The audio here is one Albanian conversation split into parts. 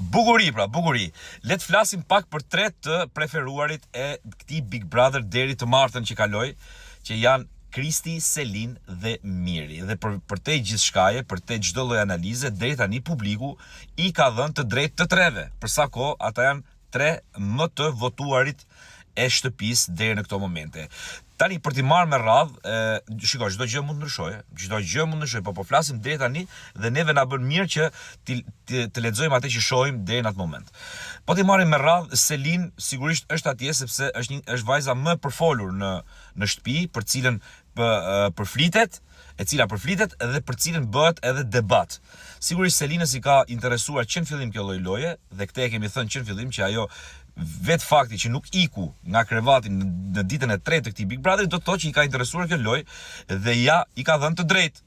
Bukuri, pra, bukuri. Le të flasim pak për tre të preferuarit e këtij Big Brother deri të martën që kaloi, që janë Kristi, Selin dhe Miri. Dhe për te gjithçkaje, për te çdo lloj analize, deri tani publiku i ka dhënë të drejtë të treve. Për sa kohë ata janë tre më të votuarit e shtëpisë deri në këto momente. Tani për t'i marrë me radhë, shiko, çdo gjë mund ndryshojë, po flasim deri tani dhe neve na bën mirë që të lexojmë atë që shohim deri në atë moment. Po t'i marrim me radhë, Selin sigurisht është atje sepse është vajza më përfolur në shtëpi, për cilën përflitet, e cila përflitet dhe për cilën bëhet edhe debat. Sigurisht Selinës i ka interesuar që në fillim kjo lloj loje, dhe këtë e kemi thënë që në fillim që ajo vetë fakti që nuk iku nga krevati në ditën e tretë të këtij Big Brother do të thotë që i ka interesuar kjo lojë dhe ja i ka dhënë të drejtë.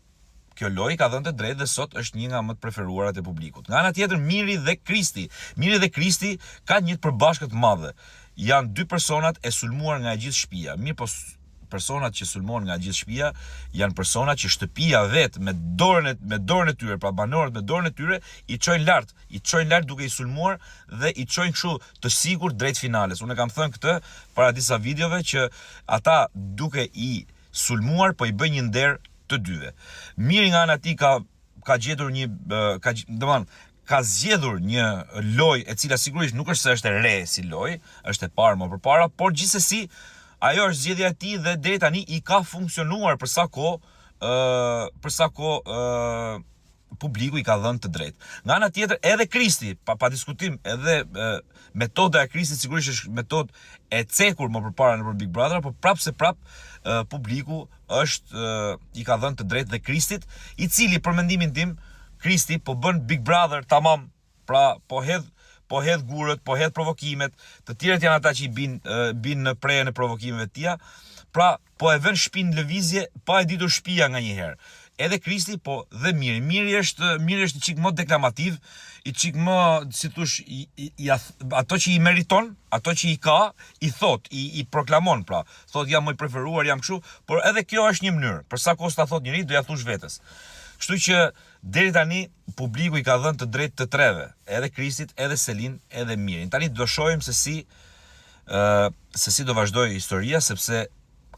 Kjo lojë i ka dhënë të drejtë dhe sot është një nga më të preferuarat e publikut. Nga ana tjetër, Miri dhe Kristi. Miri dhe Kristi kanë një të përbashkët të madhe. Janë dy personat e sulmuar nga gjithë shtëpia. Mirë, po personat që sulmohen nga gjithë shtëpia janë personat që shtëpia vet me dorën e tyre, pra banorët me dorën e tyre i çojnë lart duke i sulmuar dhe i çojnë kështu të sigurt drejt finales. Unë kam thënë këtë para disa videove që ata duke i sulmuar po i bëjnë një nder të dyve. Miri nga ana tij ka gjetur ka zgjedhur një lojë e cila sigurisht nuk është se është e re si lojë, është e parë më përpara, por gjithsesi ajo është zgjedhja e tij dhe deri tani i ka funksionuar për sa kohë publiku i ka dhënë të drejtë. Nga ana tjetër edhe Kristi, pa diskutim, edhe metoda e Kristit sigurisht është metodë e cekur më përpara në Big Brother, por prap publiku i ka dhënë të drejtë dhe Kristit, i cili për mendimin tim Kristi po bën Big Brother tamam, pra po hedh gurët, po hedh provokimet, të tjerët janë ata që i bin në prejën e provokimeve të tija, pra po e vën shtëpinë në lëvizje pa e ditur shtëpia nganjëherë. Edhe Kristi, po dhe Miri. Miri është një çik më deklamativ, i çik më, si thosh, ato që i meriton, ato që i ka, i thot, i proklamon, pra. Thot jam më i preferuar, jam kështu, por edhe kjo është një mënyrë. Për sa kohë ta thot njëri, do ja thosh vetes. Kështu që deri tani publiku i ka dhënë të drejtë të treve, edhe Kristit, edhe Selin, edhe Mirin. Tani do shohim se si do vazhdojë historia, sepse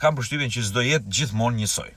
kam përshtypjen që s'do jetë gjithmonë njësoj.